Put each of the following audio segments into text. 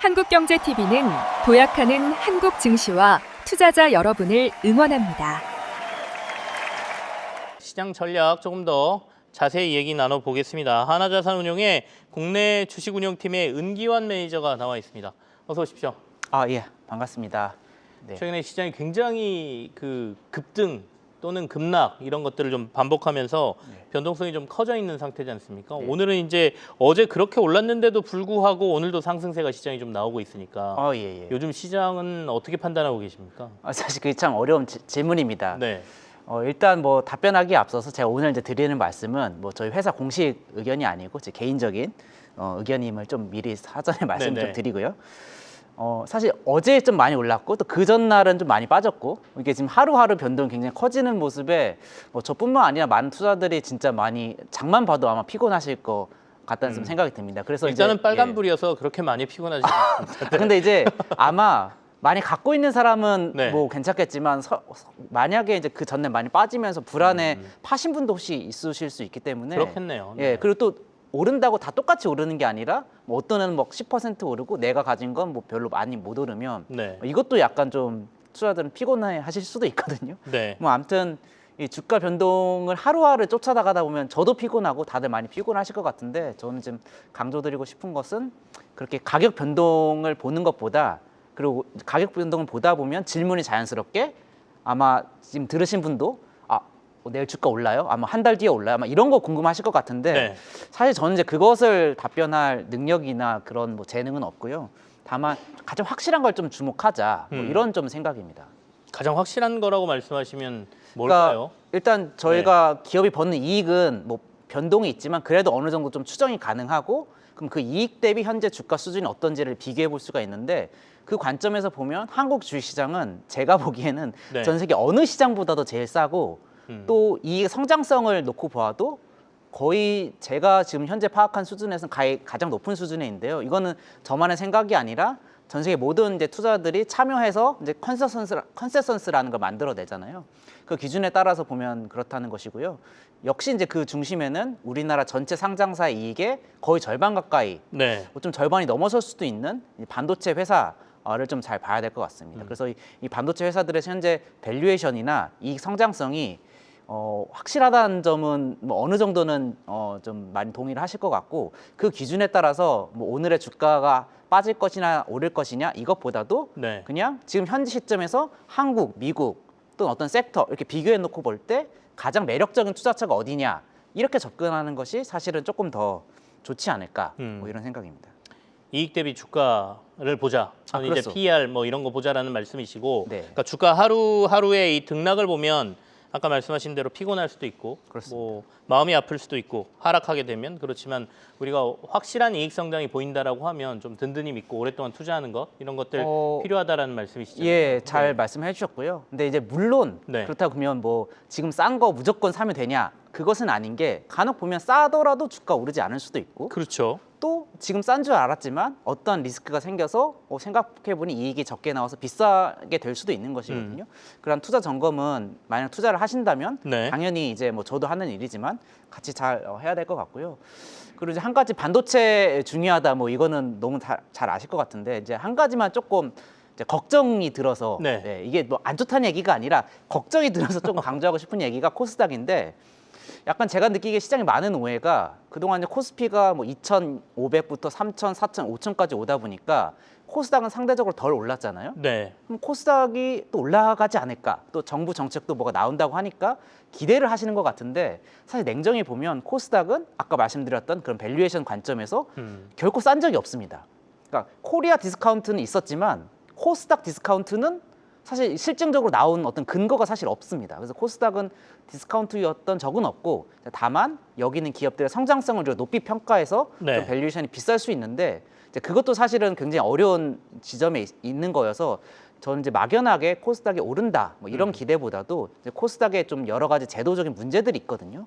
한국경제TV는 도약하는 한국 증시와 투자자 여러분을 응원합니다. 시장 전략 조금 더 자세히 얘기 나눠보겠습니다. 하나자산운용의 국내 주식운용팀의 은기환 매니저가 나와 있습니다. 어서 오십시오. 예, 반갑습니다. 네. 최근에 시장이 굉장히 급등 또는 급락 이런 것들을 좀 반복하면서 변동성이 좀 커져 있는 상태지 않습니까? 네. 오늘은 이제 어제 그렇게 올랐는데도 불구하고 오늘도 상승세가 시장이 좀 나오고 있으니까 예. 요즘 시장은 어떻게 판단하고 계십니까? 사실 그게 참 어려운 질문입니다. 네. 일단 뭐 답변하기에 앞서서 제가 오늘 이제 드리는 말씀은 뭐 저희 회사 공식 의견이 아니고 제 개인적인 의견임을 좀 미리 사전에 말씀 좀 드리고요. 사실 어제 좀 많이 올랐고 또 그 전날은 좀 많이 빠졌고 이게 지금 하루하루 변동이 굉장히 커지는 모습에 뭐 저뿐만 아니라 많은 투자들이 진짜 많이 장만 봐도 아마 피곤하실 것 같다는 좀 생각이 듭니다. 그래서 일단은 이제, 빨간불이어서 그렇게 많이 피곤하지 않습니다. 근데 이제 아마 많이 갖고 있는 사람은 네. 뭐 괜찮겠지만 만약에 이제 그 전날 많이 빠지면서 불안에 파신 분도 혹시 있으실 수 있기 때문에 그렇겠네요. 예, 그리고 또 오른다고 다 똑같이 오르는 게 아니라 뭐 어떤 애는 뭐 10% 오르고 내가 가진 건 뭐 별로 많이 못 오르면 네. 이것도 약간 좀 투자자들은 피곤해 하실 수도 있거든요. 네. 뭐 아무튼 이 주가 변동을 하루하루 쫓아나가다 보면 저도 피곤하고 다들 많이 피곤하실 것 같은데 저는 지금 강조드리고 싶은 것은 그렇게 가격 변동을 보는 것보다 그리고 가격 변동을 보다 보면 질문이 자연스럽게 아마 지금 들으신 분도 내일 주가 올라요? 아마 한 달 뒤에 올라요? 아마 이런 거 궁금하실 것 같은데 네. 사실 저는 이제 그것을 답변할 능력이나 그런 뭐 재능은 없고요. 다만 가장 확실한 걸 좀 주목하자 뭐 이런 좀 생각입니다. 가장 확실한 거라고 말씀하시면 뭘까요? 그러니까 일단 저희가 기업이 버는 이익은 뭐 변동이 있지만 그래도 어느 정도 좀 추정이 가능하고 그럼 그 이익 대비 현재 주가 수준이 어떤지를 비교해 볼 수가 있는데 그 관점에서 보면 한국 주식시장은 제가 보기에는 네. 전 세계 어느 시장보다도 제일 싸고 또 이 성장성을 놓고 보아도 거의 제가 지금 현재 파악한 수준에서는 가장 높은 수준에 있는데요. 이거는 저만의 생각이 아니라 전 세계 모든 이제 투자자들이 참여해서 이제 컨센서스라는 걸 만들어내잖아요. 그 기준에 따라서 보면 그렇다는 것이고요. 역시 이제 그 중심에는 우리나라 전체 상장사 이익의 거의 절반 가까이, 네. 좀 절반이 넘어설 수도 있는 이 반도체 회사를 좀 잘 봐야 될 것 같습니다. 그래서 이 반도체 회사들의 현재 밸류에이션이나 이익 성장성이 확실하다는 점은 뭐 어느 정도는 좀 많이 동의를 하실 것 같고 그 기준에 따라서 뭐 오늘의 주가가 빠질 것이나 오를 것이냐 이것보다도 네. 그냥 지금 현재 시점에서 한국, 미국 또는 어떤 섹터 이렇게 비교해 놓고 볼 때 가장 매력적인 투자처가 어디냐 이렇게 접근하는 것이 사실은 조금 더 좋지 않을까 뭐 이런 생각입니다. 이익 대비 주가를 보자. 저는 이제 그렇소. PER 뭐 이런 거 보자라는 말씀이시고, 네. 그러니까 주가 하루하루의 이 등락을 보면 아까 말씀하신 대로 피곤할 수도 있고, 그렇습니다. 뭐 마음이 아플 수도 있고 하락하게 되면 그렇지만 우리가 확실한 이익 성장이 보인다라고 하면 좀 든든히 믿고 오랫동안 투자하는 것 이런 것들 필요하다라는 말씀이시죠? 예, 잘 말씀해 주셨고요. 근데 이제 물론 네. 그렇다고 보면 뭐 지금 싼 거 무조건 사면 되냐? 그것은 아닌 게 간혹 보면 싸더라도 주가 오르지 않을 수도 있고 그렇죠. 또 지금 싼 줄 알았지만 어떤 리스크가 생겨서 생각해보니 이익이 적게 나와서 비싸게 될 수도 있는 것이거든요. 그런 투자 점검은 만약 투자를 하신다면 네. 당연히 이제 뭐 저도 하는 일이지만 같이 잘 해야 될 것 같고요. 그리고 이제 한 가지 반도체 중요하다 뭐 이거는 너무 잘 아실 것 같은데 이제 한 가지만 조금 이제 걱정이 들어서 네. 이게 뭐 안 좋다는 얘기가 아니라 걱정이 들어서 조금 강조하고 싶은 얘기가 코스닥인데 약간 제가 느끼기에 시장에 많은 오해가 그동안 이제 코스피가 뭐 2,500부터 3,000, 4,000, 5,000까지 오다 보니까 코스닥은 상대적으로 덜 올랐잖아요. 네. 그럼 코스닥이 또 올라가지 않을까? 또 정부 정책도 뭐가 나온다고 하니까 기대를 하시는 것 같은데 사실 냉정히 보면 코스닥은 아까 말씀드렸던 그런 밸류에이션 관점에서 결코 싼 적이 없습니다. 그러니까 코리아 디스카운트는 있었지만 코스닥 디스카운트는 사실 실증적으로 나온 어떤 근거가 사실 없습니다. 그래서 코스닥은 디스카운트였던 적은 없고 다만 여기 있는 기업들의 성장성을 우리가 높이 평가해서 네. 좀 밸류에이션이 비쌀 수 있는데 이제 그것도 사실은 굉장히 어려운 지점에 있는 거여서 저는 이제 막연하게 코스닥이 오른다 뭐 이런 기대보다도 이제 코스닥에 좀 여러 가지 제도적인 문제들이 있거든요.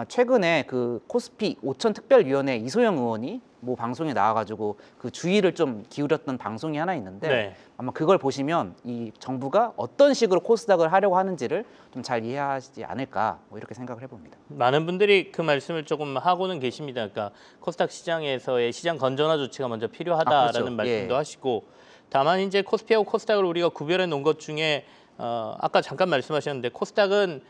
최근에 그 코스피 5천 특별위원회 이소영 의원이 모 방송에 나와가지고 그 주의를 좀 기울였던 방송이 하나 있는데 네. 아마 그걸 보시면 이 정부가 어떤 식으로 코스닥을 하려고 하는지를 좀 잘 이해하시지 않을까 뭐 이렇게 생각을 해봅니다. 많은 분들이 그 말씀을 조금 하고는 계십니다. 그러니까 코스닥 시장에서의 시장 건전화 조치가 먼저 필요하다라는 그렇죠. 말씀도 예. 하시고 다만 이제 코스피하고 코스닥을 우리가 구별해 놓은 것 중에 아까 잠깐 말씀하셨는데 코스닥은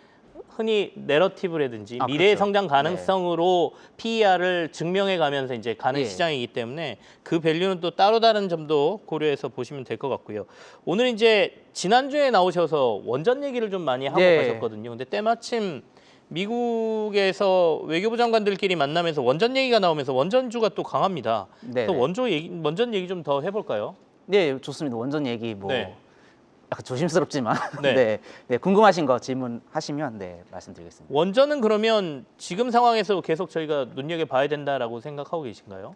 흔히 내러티브라든지 미래의 그렇죠. 성장 가능성으로 PER을 증명해 가면서 이제 가는 예. 시장이기 때문에 그 밸류는 또 따로 다른 점도 고려해서 보시면 될 것 같고요. 오늘 이제 지난주에 나오셔서 원전 얘기를 좀 많이 하고 예. 가셨거든요. 근데 때마침 미국에서 외교부 장관들끼리 만나면서 원전 얘기가 나오면서 원전주가 또 강합니다. 네네. 또 원전 얘기 좀 더 해볼까요? 네, 좋습니다. 원전 얘기 뭐 네. 약간 조심스럽지만 네. 네. 네, 궁금하신 거 질문하시면 네, 말씀드리겠습니다. 원전은 그러면 지금 상황에서 계속 저희가 눈여겨봐야 된다라고 생각하고 계신가요?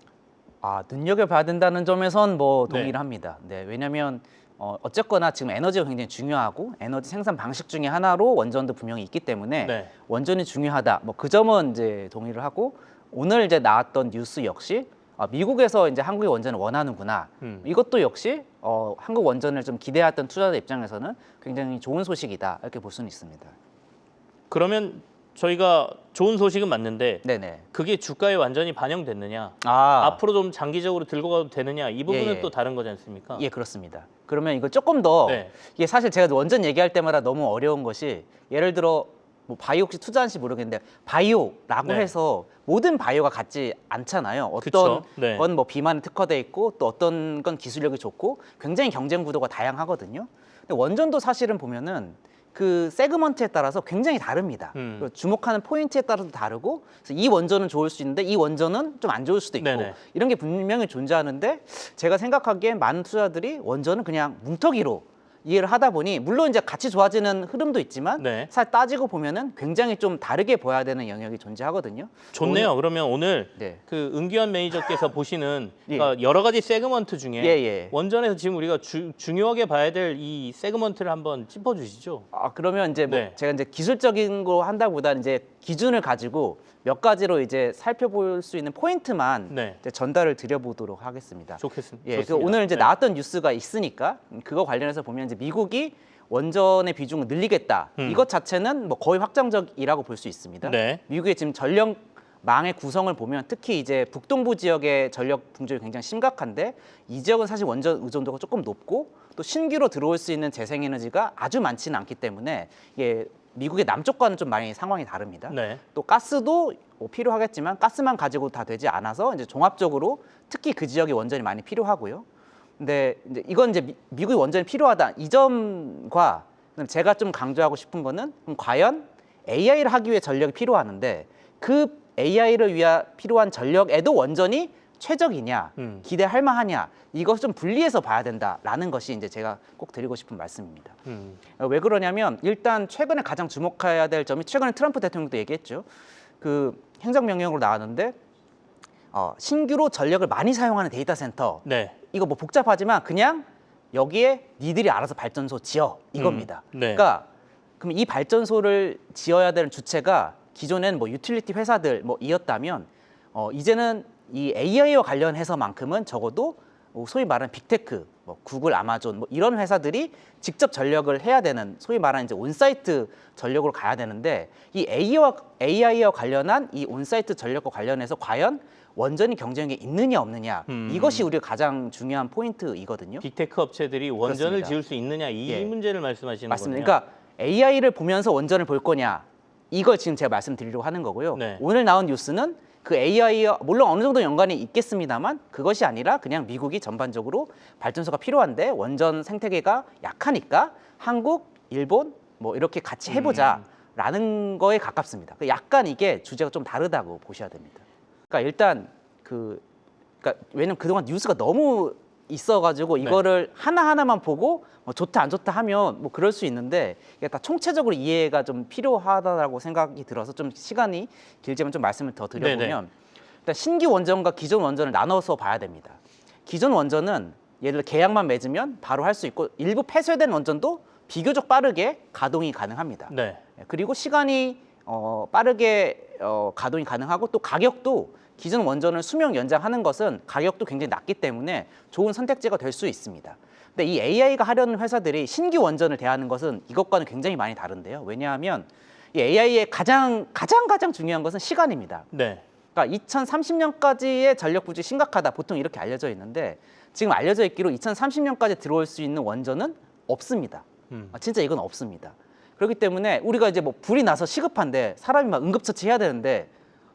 눈여겨봐야 된다는 점에선 뭐 네. 동의를 합니다. 네, 왜냐하면 어쨌거나 지금 에너지가 굉장히 중요하고 에너지 생산 방식 중에 하나로 원전도 분명히 있기 때문에 네. 원전이 중요하다. 뭐 그 점은 이제 동의를 하고 오늘 이제 나왔던 뉴스 역시 미국에서 이제 한국의 원전을 원하는구나. 이것도 역시 한국 원전을 좀 기대했던 투자자 입장에서는 굉장히 좋은 소식이다 이렇게 볼 수는 있습니다. 그러면 저희가 좋은 소식은 맞는데 네네. 그게 주가에 완전히 반영됐느냐? 아, 앞으로 좀 장기적으로 들고 가도 되느냐? 이 부분은 예, 예. 또 다른 거지 않습니까? 예, 그렇습니다. 그러면 이거 조금 더 네. 이게 사실 제가 원전 얘기할 때마다 너무 어려운 것이 예를 들어 뭐 바이오 혹시 투자하는지 모르겠는데 바이오라고 네. 해서 모든 바이오가 같지 않잖아요. 어떤 그쵸. 네. 건 뭐 비만에 특화돼 있고 또 어떤 건 기술력이 좋고 굉장히 경쟁 구도가 다양하거든요. 근데 원전도 사실은 보면은 그 세그먼트에 따라서 굉장히 다릅니다. 그리고 주목하는 포인트에 따라서 다르고 그래서 이 원전은 좋을 수 있는데 이 원전은 좀 안 좋을 수도 있고 네네. 이런 게 분명히 존재하는데 제가 생각하기엔 많은 투자들이 원전은 그냥 뭉터기로 이해를 하다 보니 물론 이제 같이 좋아지는 흐름도 있지만 네. 사실 따지고 보면은 굉장히 좀 다르게 보여야 되는 영역이 존재하거든요. 좋네요. 그러면 오늘 네. 그 은기환 매니저께서 보시는 예. 그러니까 여러 가지 세그먼트 중에 예. 원전에서 지금 우리가 중요하게 봐야 될 이 세그먼트를 한번 짚어주시죠. 그러면 이제 뭐 네. 제가 이제 기술적인 거 한다보다는 이제 기준을 가지고 몇 가지로 이제 살펴볼 수 있는 포인트만 네. 이제 전달을 드려보도록 하겠습니다. 좋겠습니다. 예, 그 좋습니다. 오늘 이제 네. 나왔던 뉴스가 있으니까 그거 관련해서 보면 이제 미국이 원전의 비중을 늘리겠다. 이것 자체는 뭐 거의 확정적이라고 볼 수 있습니다. 네. 미국의 지금 전력망의 구성을 보면 특히 이제 북동부 지역의 전력 풍족이 굉장히 심각한데 이 지역은 사실 원전 의존도가 조금 높고 또 신규로 들어올 수 있는 재생에너지가 아주 많지는 않기 때문에 이게 미국의 남쪽과는 좀 많이 상황이 다릅니다. 네. 또 가스도 뭐 필요하겠지만 가스만 가지고 다 되지 않아서 이제 종합적으로 특히 그 지역의 원전이 많이 필요하고요. 근데 이제 이건 이제 미국의 원전이 필요하다 이 점과 제가 좀 강조하고 싶은 거는 그럼 과연 AI를 하기 위해 전력이 필요하는데 그 AI를 위해 필요한 전력에도 원전이 최적이냐 기대할 만하냐 이것 좀 분리해서 봐야 된다라는 것이 이제 제가 꼭 드리고 싶은 말씀입니다. 왜 그러냐면 일단 최근에 가장 주목해야 될 점이 최근에 트럼프 대통령도 얘기했죠. 그 행정명령으로 나왔는데 신규로 전력을 많이 사용하는 데이터 센터 네. 이거 뭐 복잡하지만 그냥 여기에 니들이 알아서 발전소 지어 이겁니다. 네. 그러니까 그럼 이 발전소를 지어야 되는 주체가 기존엔 뭐 유틸리티 회사들 뭐 이었다면 이제는 이 AI와 관련해서만큼은 적어도 소위 말하는 빅테크, 뭐 구글, 아마존 뭐 이런 회사들이 직접 전력을 해야 되는 소위 말하는 이제 온사이트 전력으로 가야 되는데 이 AI와 관련한 이 온사이트 전력과 관련해서 과연 원전이 경쟁력이 있느냐 없느냐 이것이 우리가 가장 중요한 포인트이거든요. 빅테크 업체들이 원전을 그렇습니다. 지을 수 있느냐 이 예. 문제를 말씀하시는 맞습니다. 거네요. 그러니까 AI를 보면서 원전을 볼 거냐 이걸 지금 제가 말씀드리려고 하는 거고요. 네. 오늘 나온 뉴스는 그 AI와 물론 어느 정도 연관이 있겠습니다만 그것이 아니라 그냥 미국이 전반적으로 발전소가 필요한데 원전 생태계가 약하니까 한국, 일본 뭐 이렇게 같이 해보자라는 거에 가깝습니다. 약간 이게 주제가 좀 다르다고 보셔야 됩니다. 그러니까 일단 그러니까 왜냐면 그동안 뉴스가 너무 있어가지고 이거를 하나하나만 보고 뭐 좋다 안 좋다 하면 뭐 그럴 수 있는데 이게 다 총체적으로 이해가 좀 필요하다고 생각이 들어서 좀 시간이 길지만 좀 말씀을 더 드려보면 네네. 일단 신규 원전과 기존 원전을 나눠서 봐야 됩니다. 기존 원전은 예를 들어 계약만 맺으면 바로 할 수 있고 일부 폐쇄된 원전도 비교적 빠르게 가동이 가능합니다. 네. 그리고 시간이 빠르게 가동이 가능하고 또 가격도 기존 원전을 수명 연장하는 것은 가격도 굉장히 낮기 때문에 좋은 선택지가 될 수 있습니다. 근데 이 AI가 하려는 회사들이 신규 원전을 대하는 것은 이것과는 굉장히 많이 다른데요. 왜냐하면 이 AI의 가장 중요한 것은 시간입니다. 네. 그러니까 2030년까지의 전력 부족이 심각하다. 보통 이렇게 알려져 있는데 지금 알려져 있기로 2030년까지 들어올 수 있는 원전은 없습니다. 진짜 이건 없습니다. 그렇기 때문에 우리가 이제 뭐 불이 나서 시급한데 사람이 막 응급처치해야 되는데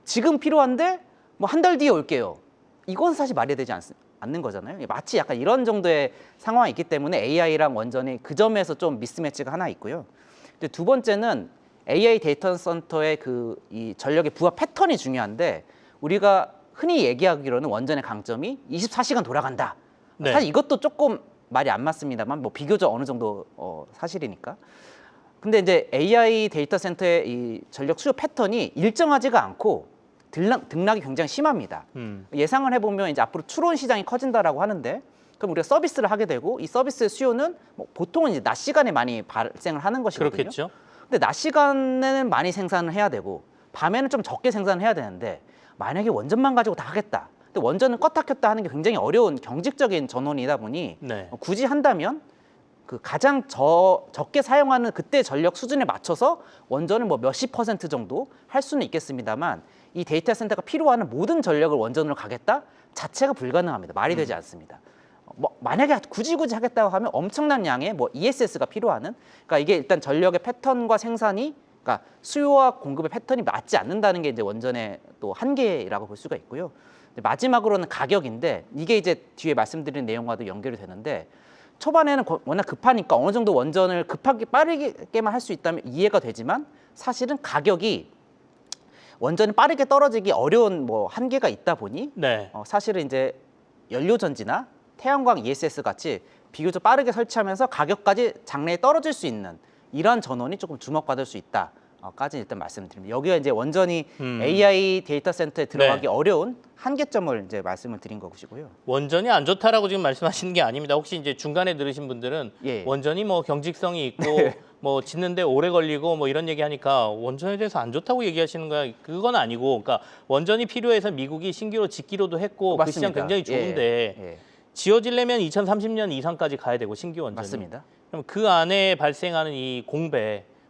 지금 필요한데 뭐 한 달 뒤에 올게요. 이건 사실 말이 되지 않는 거잖아요. 마치 약간 이런 정도의 상황이 있기 때문에 AI랑 원전이 그 점에서 좀 미스매치가 하나 있고요. 근데 두 번째는 AI 데이터 센터의 이 전력의 부하 패턴이 중요한데 우리가 흔히 얘기하기로는 원전의 강점이 24시간 돌아간다. 네. 사실 이것도 조금 말이 안 맞습니다만 뭐 비교적 어느 정도 사실이니까. 근데 이제 AI 데이터 센터의 이 전력 수요 패턴이 일정하지가 않고 등락이 굉장히 심합니다. 예상을 해보면 이제 앞으로 추론 시장이 커진다라고 하는데 그럼 우리가 서비스를 하게 되고 이 서비스의 수요는 뭐 보통은 이제 낮 시간에 많이 발생을 하는 것이거든요. 그렇겠죠. 근데 낮 시간에는 많이 생산을 해야 되고 밤에는 좀 적게 생산을 해야 되는데 만약에 원전만 가지고 다 하겠다. 근데 원전은 껐다 켰다 하는 게 굉장히 어려운 경직적인 전원이다 보니 네. 굳이 한다면 그 가장 적게 사용하는 그때 전력 수준에 맞춰서 원전을 뭐 몇십 % 정도 할 수는 있겠습니다만 이 데이터 센터가 필요한 모든 전력을 원전으로 가겠다 자체가 불가능합니다. 말이 되지 않습니다. 뭐 만약에 굳이 하겠다고 하면 엄청난 양의 뭐 ESS가 필요하는 그러니까 이게 일단 전력의 패턴과 생산이 그러니까 수요와 공급의 패턴이 맞지 않는다는 게 이제 원전의 또 한계라고 볼 수가 있고요. 마지막으로는 가격인데 이게 이제 뒤에 말씀드린 내용과도 연결이 되는데 초반에는 워낙 급하니까 어느 정도 원전을 급하게 빠르게만 할 수 있다면 이해가 되지만 사실은 가격이 원전이 빠르게 떨어지기 어려운 뭐 한계가 있다 보니 네. 사실은 이제 연료전지나 태양광 ESS 같이 비교적 빠르게 설치하면서 가격까지 장래에 떨어질 수 있는 이러한 전원이 조금 주목받을 수 있다. 까지 일단 말씀드립니다. 여기가 이제 원전이 AI 데이터 센터에 들어가기 네. 어려운 한계점을 이제 말씀을 드린 것이고요. 원전이 안 좋다라고 지금 말씀하시는 게 아닙니다. 혹시 이제 중간에 들으신 분들은 예. 원전이 뭐 경직성이 있고 뭐 짓는데 오래 걸리고 뭐 이런 얘기 하니까 원전에 대해서 안 좋다고 얘기하시는 거야. 그건 아니고, 그러니까 원전이 필요해서 미국이 신규로 짓기로도 했고 그 시장 굉장히 좁은데 예. 지어지려면 2030년 이상까지 가야 되고 신규 원전이. 맞습니다. 그럼 그 안에 발생하는 이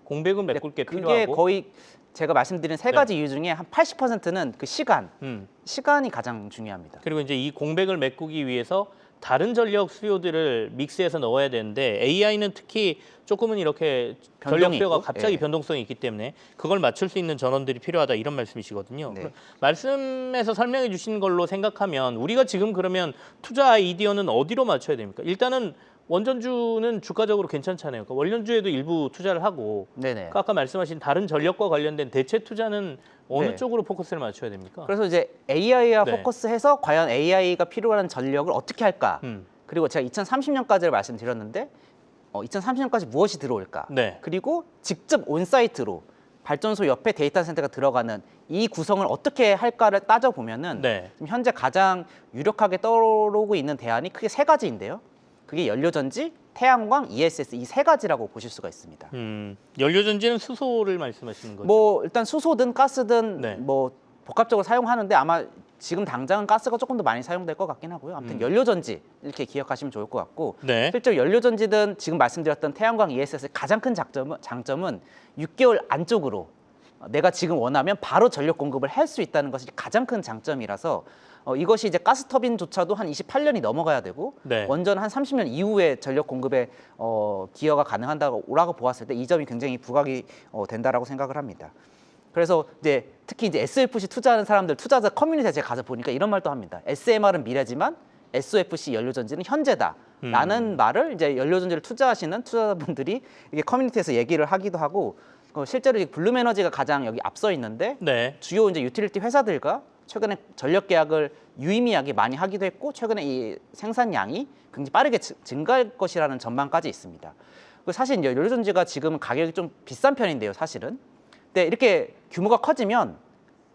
공백은 메꿀 게 그게 필요하고. 거의 제가 말씀드린 세 가지 이유 중에 한 80%는 그 시간이 가장 중요합니다. 그리고 이제 이 공백을 메꾸기 위해서 다른 전력 수요들을 믹스해서 넣어야 되는데 AI는 특히 조금은 이렇게 전력 수요가 갑자기 예. 변동성이 있기 때문에 그걸 맞출 수 있는 전원들이 필요하다 이런 말씀이시거든요. 네. 말씀에서 설명해 주신 걸로 생각하면 우리가 지금 그러면 투자 아이디어는 어디로 맞춰야 됩니까? 일단은 원전주는 주가적으로 괜찮잖아요. 그러니까 원전주에도 일부 투자를 하고 네네. 그러니까 아까 말씀하신 다른 전력과 관련된 대체 투자는 어느 네. 쪽으로 포커스를 맞춰야 됩니까? 그래서 이제 AI와 네. 포커스해서 과연 AI가 필요한 전력을 어떻게 할까? 그리고 제가 2030년까지를 말씀드렸는데 2030년까지 무엇이 들어올까? 네. 그리고 직접 온사이트로 발전소 옆에 데이터 센터가 들어가는 이 구성을 어떻게 할까를 따져보면은 네. 지금 현재 가장 유력하게 떠오르고 있는 대안이 크게 세 가지인데요. 그게 연료전지, 태양광, ESS 이 세 가지라고 보실 수가 있습니다. 연료전지는 수소를 말씀하시는 거죠? 뭐 일단 수소든 가스든 네. 뭐 복합적으로 사용하는데 아마 지금 당장은 가스가 조금 더 많이 사용될 것 같긴 하고요. 아무튼 연료전지 이렇게 기억하시면 좋을 것 같고 네. 실제로 연료전지든 지금 말씀드렸던 태양광 ESS의 가장 큰 장점은 6개월 안쪽으로 내가 지금 원하면 바로 전력 공급을 할 수 있다는 것이 가장 큰 장점이라서 이것이 이제 가스터빈조차도 한 28년이 넘어가야 되고 네. 원전 한 30년 이후에 전력 공급에 기여가 가능하다고 보았을 때 이 점이 굉장히 부각이 된다라고 생각을 합니다. 그래서 이제 특히 이제 SOFC 투자하는 사람들 투자자 커뮤니티에 제가 가서 보니까 이런 말도 합니다. SMR은 미래지만 SOFC 연료전지는 현재다라는 말을 이제 연료전지를 투자하시는 투자자분들이 이게 커뮤니티에서 얘기를 하기도 하고 실제로 블룸에너지가 가장 여기 앞서 있는데 네. 주요 이제 유틸리티 회사들과 최근에 전력 계약을 유의미하게 많이 하기도 했고 최근에 이 생산량이 굉장히 빠르게 증가할 것이라는 전망까지 있습니다. 사실 이제 연료전지가 지금 가격이 좀 비싼 편인데요, 사실은. 근데 이렇게 규모가 커지면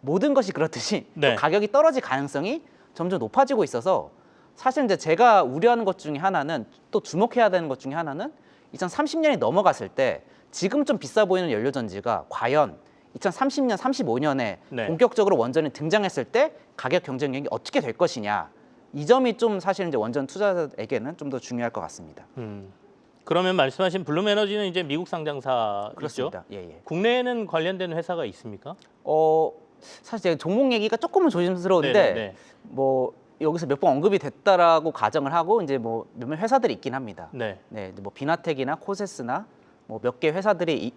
모든 것이 그렇듯이 네. 또 가격이 떨어질 가능성이 점점 높아지고 있어서 사실 이제 제가 우려하는 것 중에 하나는 또 주목해야 되는 것 중에 하나는 2030년이 넘어갔을 때 지금 좀 비싸 보이는 연료전지가 과연 2030년, 35년에 네. 본격적으로 원전이 등장했을 때 가격 경쟁력이 어떻게 될 것이냐. 이 점이 좀 사실 이제 원전 투자자에게는 좀 더 중요할 것 같습니다. 그러면 말씀하신 블룸에너지는 이제 미국 상장사죠? 그렇습니다. 예, 예. 국내에는 관련된 회사가 있습니까? 사실 제가 종목 얘기가 조금은 조심스러운데 네네네. 뭐 여기서 몇 번 언급이 됐다라고 가정을 하고 이제 뭐 몇몇 회사들이 있긴 합니다. 네. 네, 뭐 비나텍이나 코세스나 뭐 몇 개 회사들이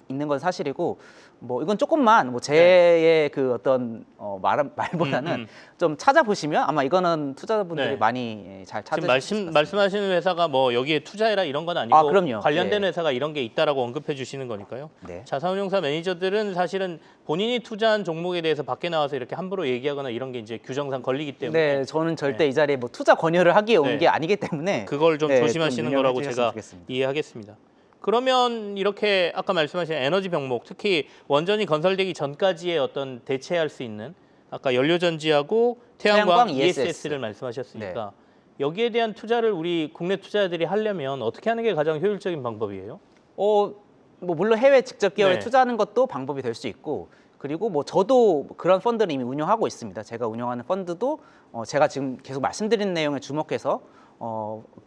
있는 건 사실이고 뭐 이건 조금만 뭐 제의 그 어떤 말보다는 좀 찾아보시면 아마 이거는 투자자분들이 네. 많이 잘 지금 찾으실 수 있을 것 같습니다. 말씀하시는 회사가 뭐 여기에 투자해라 이런 건 아니고 그럼요. 관련된 예. 회사가 이런 게 있다라고 언급해 주시는 거니까요. 네. 자산운용사 매니저들은 사실은 본인이 투자한 종목에 대해서 밖에 나와서 이렇게 함부로 얘기하거나 이런 게 이제 규정상 걸리기 때문에 네, 저는 절대 이 자리에 뭐 투자 권유를 하기에 온 네. 게 아니기 때문에 그걸 좀 네, 조심하시는 좀 거라고 유념해 제가 주셨으면 좋겠습니다. 이해하겠습니다. 그러면 이렇게 아까 말씀하신 에너지 병목, 특히 원전이 건설되기 전까지의 어떤 대체할 수 있는 아까 연료전지하고 태양광 ESS를 말씀하셨으니까 여기에 대한 투자를 우리 국내 투자자들이 하려면 어떻게 하는 게 가장 효율적인 방법이에요? 뭐 물론 해외 직접 기업에 네. 투자하는 것도 방법이 될 수 있고 그리고 뭐 저도 그런 펀드를 이미 운영하고 있습니다. 제가 운영하는 펀드도 제가 지금 계속 말씀드린 내용에 주목해서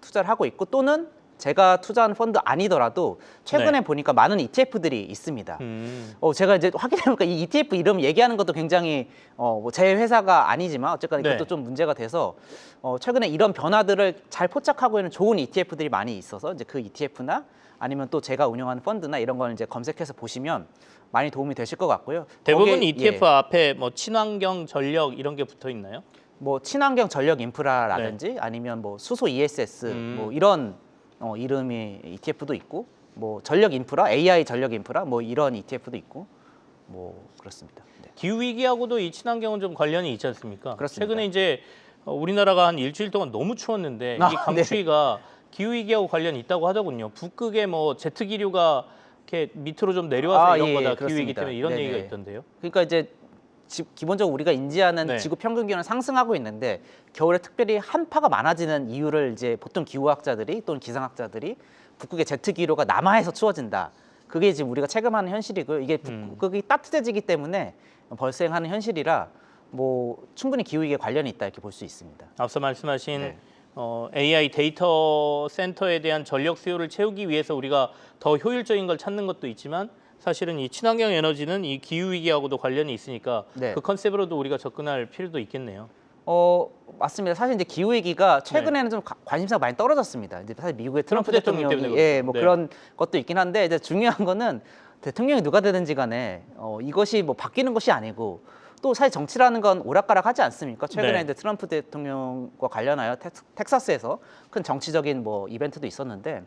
투자를 하고 있고 또는 제가 투자하는 펀드 아니더라도 최근에 네. 보니까 많은 ETF들이 있습니다. 제가 이제 확인해보니까 이 ETF 이름 얘기하는 것도 굉장히 뭐제 회사가 아니지만 어쨌거나 네. 이것도 좀 문제가 돼서 최근에 이런 변화들을 잘 포착하고 있는 좋은 ETF들이 많이 있어서 이제 그 ETF나 아니면 또 제가 운영하는 펀드나 이런 걸 이제 검색해서 보시면 많이 도움이 되실 것 같고요. 대부분 거기에, ETF 앞에 뭐 친환경 전력 이런 게 붙어 있나요? 뭐 친환경 전력 인프라라든지 아니면 뭐 수소 ESS 뭐 이런 이름의 ETF도 있고 뭐 전력 인프라, AI 전력 인프라 뭐 이런 ETF도 있고 뭐 그렇습니다. 네. 기후 위기하고도 이 친환경은 좀 관련이 있지 않습니까? 그렇습니다. 최근에 이제 우리나라가 한 일주일 동안 너무 추웠는데 이 네. 강추위가 기후 위기하고 관련이 있다고 하더군요. 북극에 뭐 제트 기류가 이렇게 밑으로 좀 내려와서 이런 예, 거다 기후 위기 그렇습니다. 때문에 이런 네네. 얘기가 있던데요. 그러니까 이제 기본적으로 우리가 인지하는 네. 지구 평균 기온은 상승하고 있는데 겨울에 특별히 한파가 많아지는 이유를 이제 보통 기후학자들이 또는 기상학자들이 북극의 제트 기류가 남하에서 추워진다. 그게 지금 우리가 체감하는 현실이고요. 이게 북극이 따뜻해지기 때문에 발생하는 현실이라 뭐 충분히 기후 위기에 관련이 있다 이렇게 볼 수 있습니다. 앞서 말씀하신 네. AI 데이터 센터에 대한 전력 수요를 채우기 위해서 우리가 더 효율적인 걸 찾는 것도 있지만 사실은 이 친환경 에너지는 이 기후 위기하고도 관련이 있으니까 네. 그 컨셉으로도 우리가 접근할 필요도 있겠네요. 맞습니다. 사실 이제 기후 위기가 최근에는 좀 관심사가 많이 떨어졌습니다. 이제 사실 미국의 트럼프 대통령 대통령이 때문에 뭐 그렇죠. 네. 그런 것도 있긴 한데 이제 중요한 거는 대통령이 누가 되든지 간에 이것이 뭐 바뀌는 것이 아니고 또 사실 정치라는 건 오락가락하지 않습니까? 최근에 네. 이제 트럼프 대통령과 관련하여 텍사스에서 큰 정치적인 뭐 이벤트도 있었는데.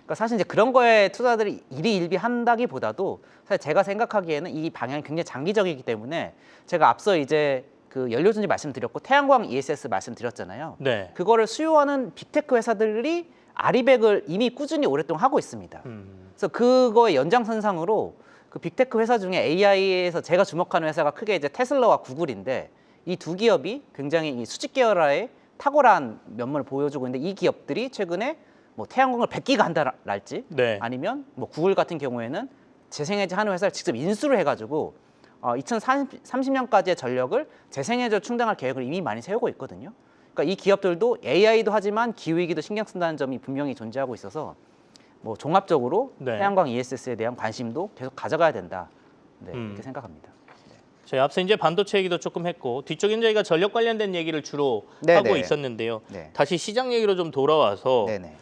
그러니까 사실 이제 그런 거에 투자들이 일희일비한다기보다도 사실 제가 생각하기에는 이 방향이 굉장히 장기적이기 때문에 제가 앞서 이제 그 연료전지 말씀드렸고 태양광 ESS 말씀드렸잖아요. 네. 그거를 수요하는 빅테크 회사들이 아리백을 이미 꾸준히 오랫동안 하고 있습니다. 그래서 그거의 연장선상으로 그 빅테크 회사 중에 AI에서 제가 주목하는 회사가 크게 이제 테슬라와 구글인데 이 두 기업이 굉장히 이 수직 계열화에 탁월한 면모를 보여주고 있는데 이 기업들이 최근에 뭐 태양광을 100기가 한다랄지 네. 아니면 뭐 구글 같은 경우에는 재생에너지 하는 회사를 직접 인수를 해가지고 2030년까지의 전력을 재생에너지로 충당할 계획을 이미 많이 세우고 있거든요. 그러니까 이 기업들도 AI도 하지만 기후위기도 신경 쓴다는 점이 분명히 존재하고 있어서 뭐 종합적으로 네. 태양광 ESS에 대한 관심도 계속 가져가야 된다. 네, 이렇게 생각합니다. 저희 앞서 이제 반도체 얘기도 조금 했고 뒤쪽엔 저희가 전력 관련된 얘기를 주로 네네. 하고 있었는데요. 네. 다시 시장 얘기로 좀 돌아와서 네네.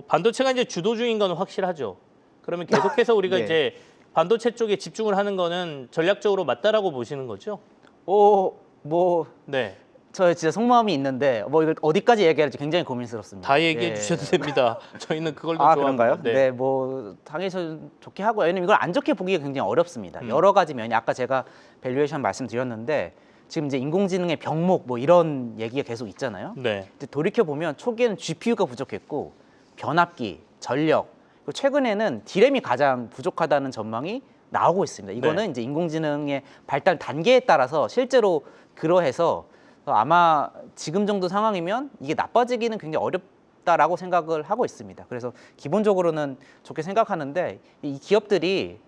반도체가 이제 주도주인 건 확실하죠. 그러면 계속해서 우리가 네. 이제 반도체 쪽에 집중을 하는 거는 전략적으로 맞다라고 보시는 거죠? 뭐 네. 저 진짜 속마음이 있는데 뭐 이걸 어디까지 얘기할지 굉장히 고민스럽습니다. 다 얘기해 예. 주셔도 됩니다. 저희는 그걸 더 아 좋아합니다. 그런가요? 네. 뭐 당연히 저 좋게 하고요. 왜냐면 이걸 안 좋게 보기가 굉장히 어렵습니다. 여러 가지 면이 아까 제가 밸류에이션 말씀드렸는데 지금 이제 인공지능의 병목 뭐 이런 얘기가 계속 있잖아요. 네. 근데 돌이켜 보면 초기에는 GPU가 부족했고 변압기, 전력, 그리고 최근에는 D램이 가장 부족하다는 전망이 나오고 있습니다. 이거는 네. 이제 인공지능의 발달 단계에 따라서 실제로 그러해서 아마 지금 정도 상황이면 이게 나빠지기는 굉장히 어렵다라고 생각을 하고 있습니다. 그래서 기본적으로는 좋게 생각하는데 이 기업들이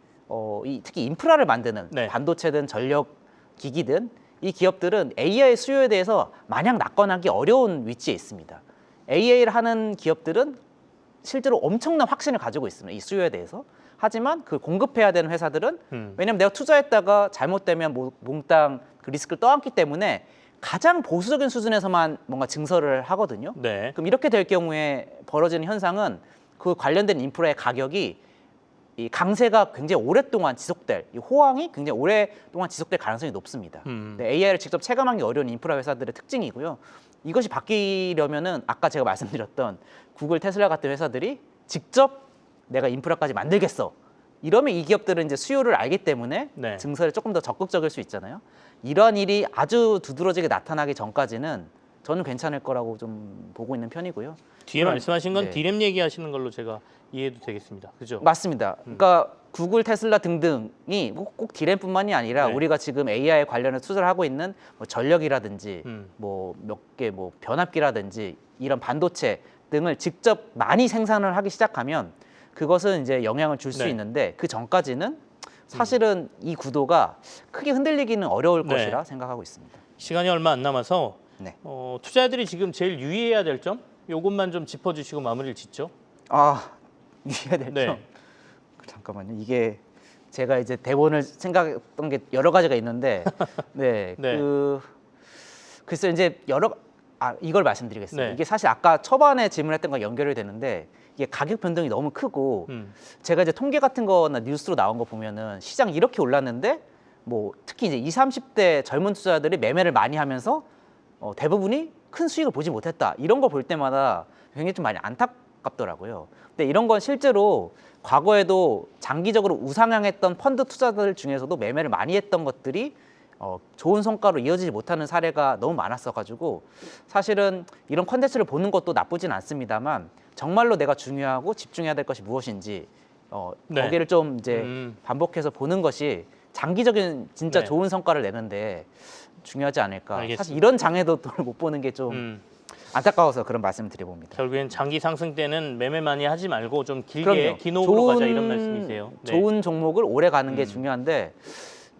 특히 인프라를 만드는 네. 반도체든 전력 기기든 이 기업들은 AI 수요에 대해서 마냥 낙관하기 어려운 위치에 있습니다. AI를 하는 기업들은 실제로 엄청난 확신을 가지고 있습니다. 이 수요에 대해서. 하지만 그 공급해야 되는 회사들은 왜냐면 내가 투자했다가 잘못되면 몽땅 그 리스크를 떠안기 때문에 가장 보수적인 수준에서만 뭔가 증설을 하거든요. 네. 그럼 이렇게 될 경우에 벌어지는 현상은 그 관련된 인프라의 가격이 이 강세가 굉장히 오랫동안 지속될, 이 호황이 굉장히 오랫동안 지속될 가능성이 높습니다. AI를 직접 체감하기 어려운 인프라 회사들의 특징이고요. 이것이 바뀌려면은 아까 제가 말씀드렸던 구글, 테슬라 같은 회사들이 직접 내가 인프라까지 만들겠어. 이러면 이 기업들은 이제 수요를 알기 때문에 네. 증설에 조금 더 적극적일 수 있잖아요. 이러한 일이 아주 두드러지게 나타나기 전까지는 저는 괜찮을 거라고 좀 보고 있는 편이고요. 뒤에 말씀하신 건 네. 디램 얘기하시는 걸로 제가 이해도 되겠습니다. 그죠? 맞습니다. 그러니까 구글, 테슬라 등등이 꼭 디램뿐만이 아니라 네. 우리가 지금 AI 관련해서 투자를 하고 있는 뭐 전력이라든지 뭐 몇 개 뭐 변압기라든지 이런 반도체 등을 직접 많이 생산을 하기 시작하면 그것은 이제 영향을 줄 수 네. 있는데 그 전까지는 사실은 이 구도가 크게 흔들리기는 어려울 네. 것이라 생각하고 있습니다. 시간이 얼마 안 남아서 네. 투자자들이 지금 제일 유의해야 될 점? 요것만 좀 짚어주시고 마무리를 짓죠. 이해가 될 네. 점. 잠깐만요. 이게 제가 이제 대본을 생각했던 게 여러 가지가 있는데, 네, 네. 글쎄 이제 이걸 말씀드리겠습니다. 네. 이게 사실 아까 초반에 질문했던 거 연결이 되는데 이게 가격 변동이 너무 크고 제가 이제 통계 같은 거나 뉴스로 나온 거 보면은 시장 이렇게 올랐는데 뭐 특히 이제 20, 30대 젊은 투자자들이 매매를 많이 하면서 대부분이 큰 수익을 보지 못했다. 이런 거 볼 때마다 굉장히 좀 많이 안타깝더라고요. 근데 이런 건 실제로 과거에도 장기적으로 우상향했던 펀드 투자들 중에서도 매매를 많이 했던 것들이 좋은 성과로 이어지지 못하는 사례가 너무 많았어가지고 사실은 이런 컨텐츠를 보는 것도 나쁘진 않습니다만 정말로 내가 중요하고 집중해야 될 것이 무엇인지 네. 거기를 좀 이제 반복해서 보는 것이 장기적인 진짜 네. 좋은 성과를 내는데 중요하지 않을까. 알겠습니다. 사실 이런 장에도 못 보는 게 좀 안타까워서 그런 말씀을 드려봅니다. 결국엔 장기 상승 때는 매매 많이 하지 말고 좀 길게 그럼요. 긴 호흡으로 가자 이런 말씀이세요. 네. 좋은 종목을 오래 가는 게 중요한데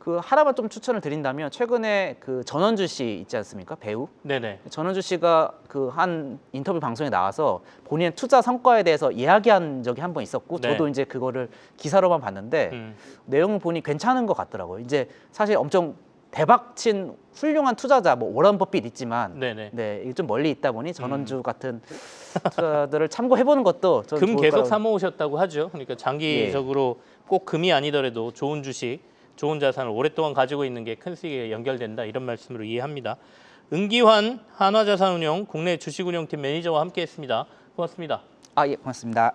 그 하나만 좀 추천을 드린다면 최근에 그 전원주 씨 있지 않습니까? 배우. 네네. 전원주 씨가 그 한 인터뷰 방송에 나와서 본인의 투자 성과에 대해서 이야기한 적이 한 번 있었고 네. 저도 이제 그거를 기사로만 봤는데 내용을 보니 괜찮은 것 같더라고요. 이제 사실 엄청 대박친 훌륭한 투자자 뭐 워런 버핏 있지만 네네. 네, 이게 좀 멀리 있다 보니 전원주 같은 투자들을 참고해보는 것도 저는 금 좋을 계속 거라고. 사 모으셨다고 하죠. 그러니까 장기적으로 꼭 금이 아니더라도 좋은 주식, 좋은 자산을 오랫동안 가지고 있는 게 큰 수익에 연결된다 이런 말씀으로 이해합니다. 은기환 한화자산운용 국내 주식운용팀 매니저와 함께했습니다. 고맙습니다. 예, 고맙습니다.